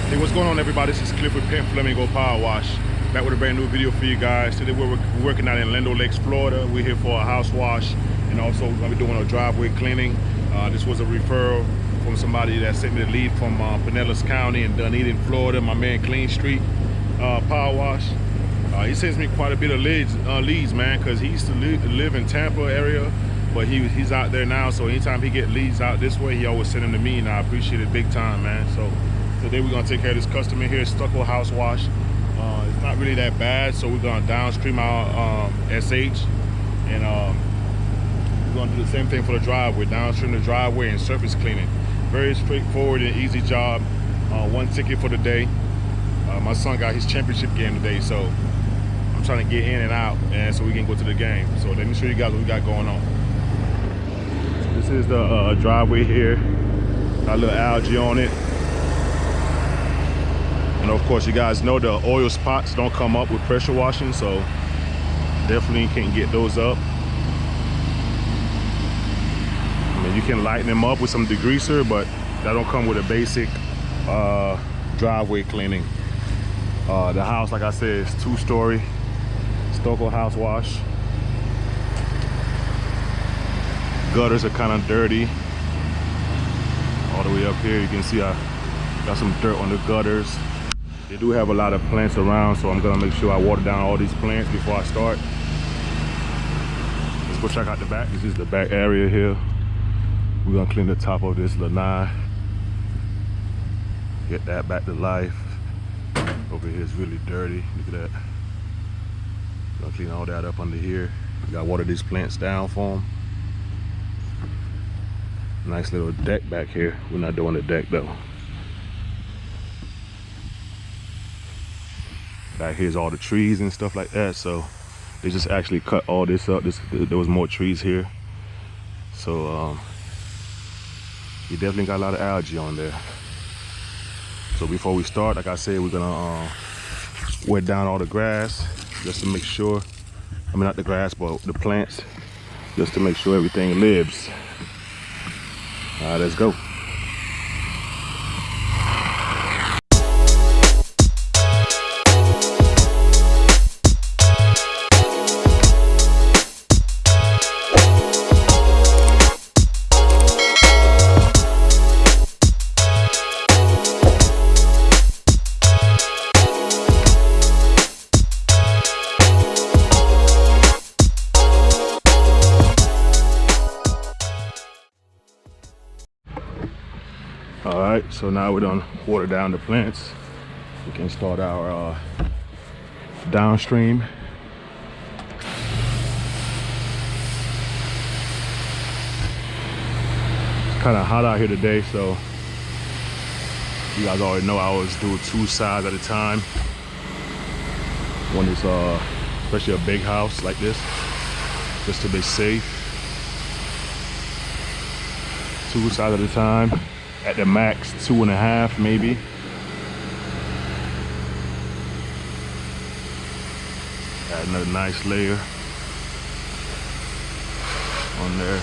Hey, what's going on, everybody? This is Cliff with Pimp Flamingo Power Wash. Back with a brand new video for you guys. Today we're working out in Lindo Lakes, Florida. We're here for a house wash, and also we're gonna be doing a driveway cleaning. This was a referral from somebody that sent me the lead from Pinellas County in Dunedin, Florida. My man Clean Street Power Wash. He sends me quite a bit of leads, man, because he used to live in Tampa area, but he's out there now. So anytime he get leads out this way, he always send them to me, and I appreciate it big time, man. So today we're gonna take care of this customer here, Stucco house wash. It's not really that bad, so we're gonna downstream our SH, and we're gonna do the same thing for the driveway, downstream the driveway and surface cleaning. Very straightforward and easy job. One ticket for the day. My son got his championship game today, so I'm trying to get in and out, and so we can go to the game. So let me show you guys what we got going on. So this is the driveway here. Got a little algae on it. And of course, you guys know the oil spots don't come up with pressure washing, so definitely can't get those up. I mean, you can lighten them up with some degreaser, but that don't come with a basic driveway cleaning. The house, like I said, is 2-story Stucco house wash. Gutters are kind of dirty. All the way up here, you can see I got some dirt on the gutters. They do have a lot of plants around, so I'm gonna make sure I water down all these plants before I start. Let's go check out the back. This is the back area here. We're gonna clean the top of this lanai. Get that back to life. Over here is really dirty. Look at that. Gonna clean all that up under here. We gotta water these plants down for them. Nice little deck back here. We're not doing the deck though. Back here's all the trees and stuff like that, so they just actually cut all this up. There was more trees here, so you definitely got a lot of algae on there. So before we start, like I said, we're gonna wet down all the grass just to make sure, I mean not the grass but the plants, just to make sure everything lives. All right, let's go. All right, so now we're done water down the plants. We can start our downstream. It's kind of hot out here today, so you guys already know I always do 2 sides at a time. One is especially a big house like this, just to be safe. 2 sides at a time. At the max, 2.5 maybe. Add another nice layer on there.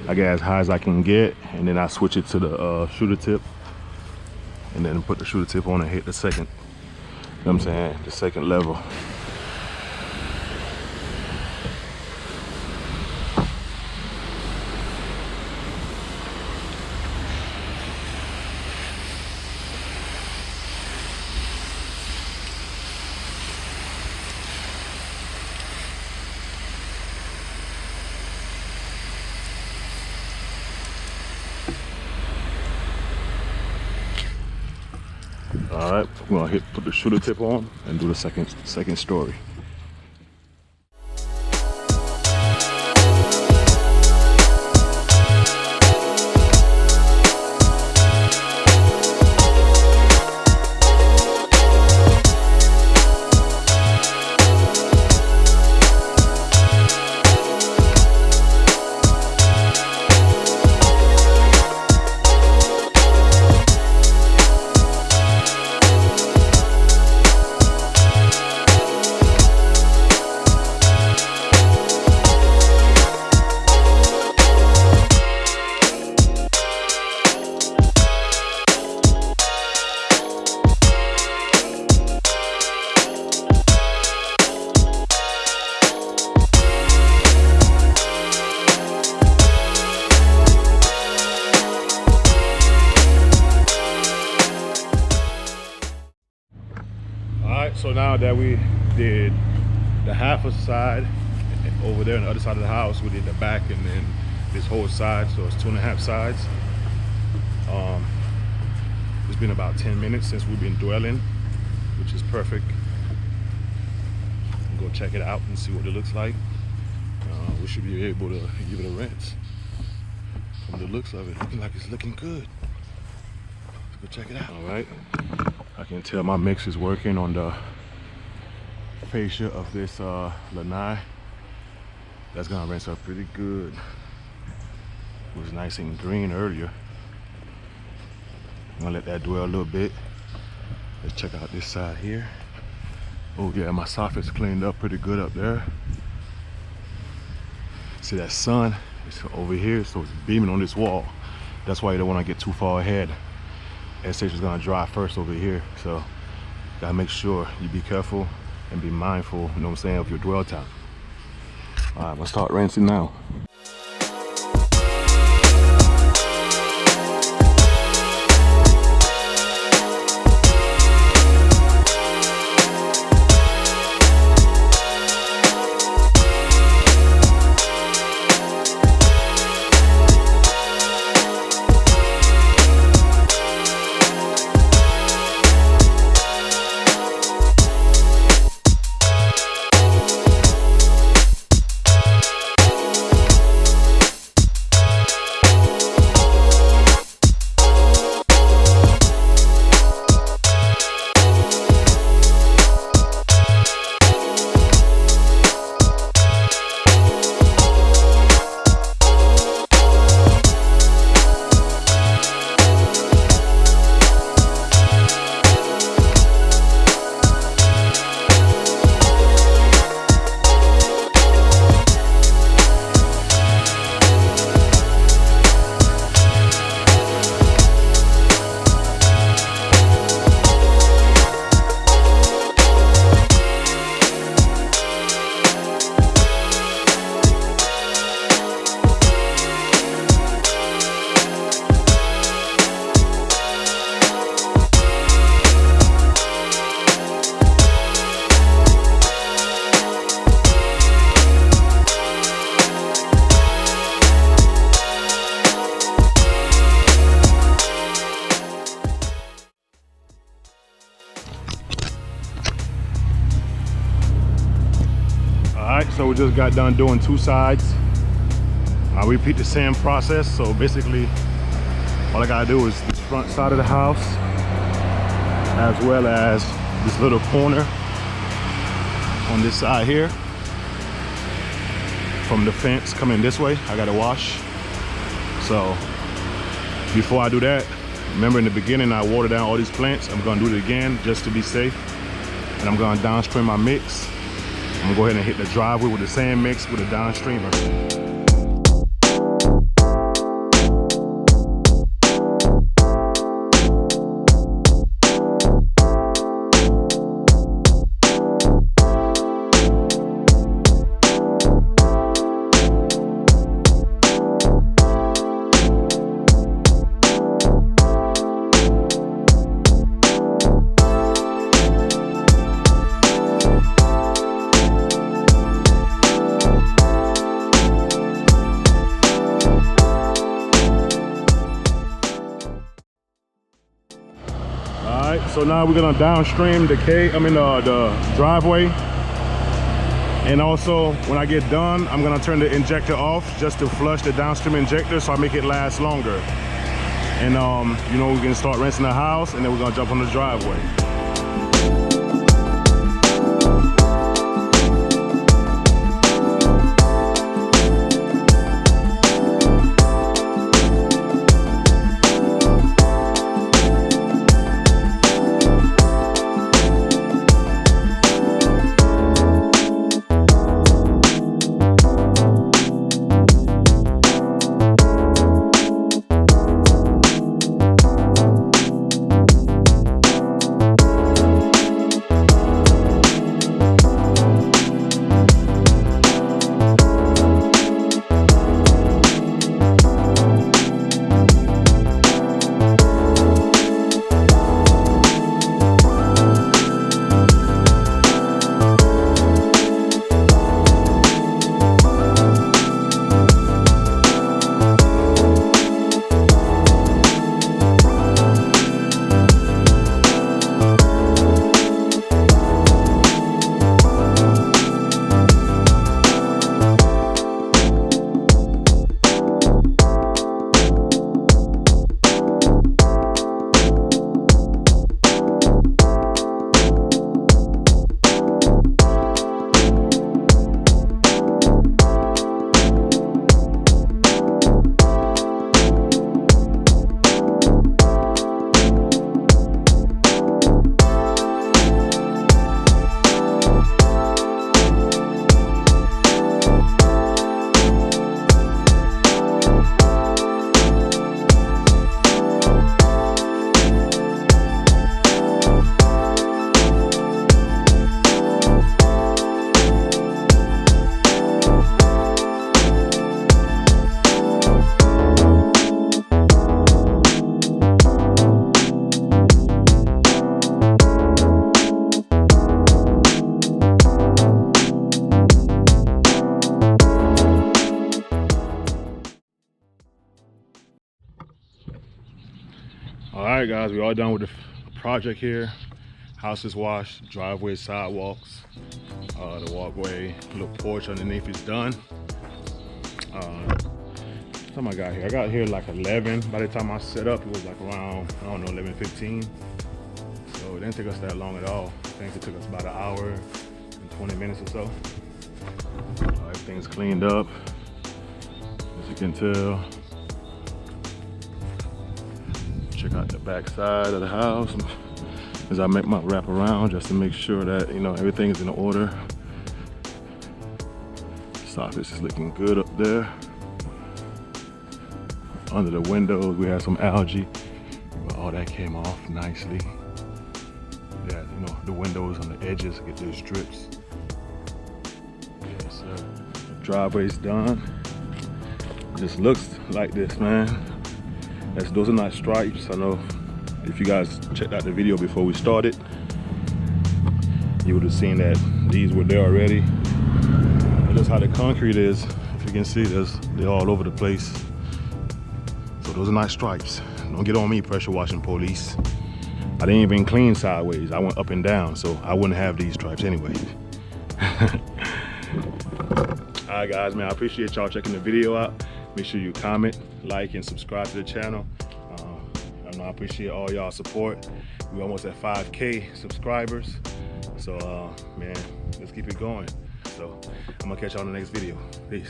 I get as high as I can get, and then I switch it to the shooter tip, and then put the shooter tip on and hit the second. You know what I'm saying? The second level. All right, we're gonna put the shooter tip on and do the second story. that we did the half of the side over there on the other side of the house. We did the back and then this whole side, so it's 2.5 sides. It's been about 10 minutes since we've been dwelling, which is perfect. Go check it out and see what it looks like. We should be able to give it a rinse. From the looks of it, looking like it's looking good. Let's go check it out. All right, I can tell my mix is working on the fascia of this lanai. That's gonna rinse up pretty good. It was nice and green earlier. I'm gonna let that dwell a little bit. Let's check out this side here. Oh yeah, my soffit's cleaned up pretty good up there. See that sun? It's over here, so it's beaming on this wall. That's why you don't want to get too far ahead. That station's gonna dry first over here, so gotta make sure you be careful and be mindful, you know what I'm saying, of your dwell time. All right, let's start rinsing now. So we just got done doing 2 sides. I repeat the same process. So basically, all I gotta do is this front side of the house, as well as this little corner on this side here. From the fence coming this way, I gotta wash. So before I do that, remember in the beginning I watered down all these plants. I'm gonna do it again just to be safe. And I'm gonna downstream my mix. I'm gonna go ahead and hit the driveway with the same mix with a downstreamer. So now we're gonna downstream the driveway. And also, when I get done, I'm gonna turn the injector off just to flush the downstream injector so I make it last longer. And you know, we can start rinsing the house and then we're gonna jump on the driveway. All right, guys, we're all done with the project here. House is washed, driveway, sidewalks, the walkway, little porch underneath is done. Time I got here? I got here like 11. By the time I set up, it was like around, I don't know, 11:15. So it didn't take us that long at all. I think it took us about an hour and 20 minutes or so. Everything's cleaned up, as you can tell. Check out the back side of the house as I make my wrap around just to make sure that, you know, everything is in order. Soffits is looking good up there. Under the windows, we had some algae, but all that came off nicely. Yeah, you know, the windows on the edges get those strips. Yes, sir. The driveway's done. It just looks like this, man. Those are not stripes. I know if you guys checked out the video before we started, you would have seen that these were there already. And that's how the concrete is. If you can see, they're all over the place. So those are not stripes. Don't get on me, pressure washing police. I didn't even clean sideways. I went up and down, so I wouldn't have these stripes anyway. All right, guys, man, I appreciate y'all checking the video out. Make sure you comment, like, and subscribe to the channel. I appreciate all y'all support. We're almost at 5K subscribers. So, man, let's keep it going. So, I'm gonna catch y'all in the next video. Peace.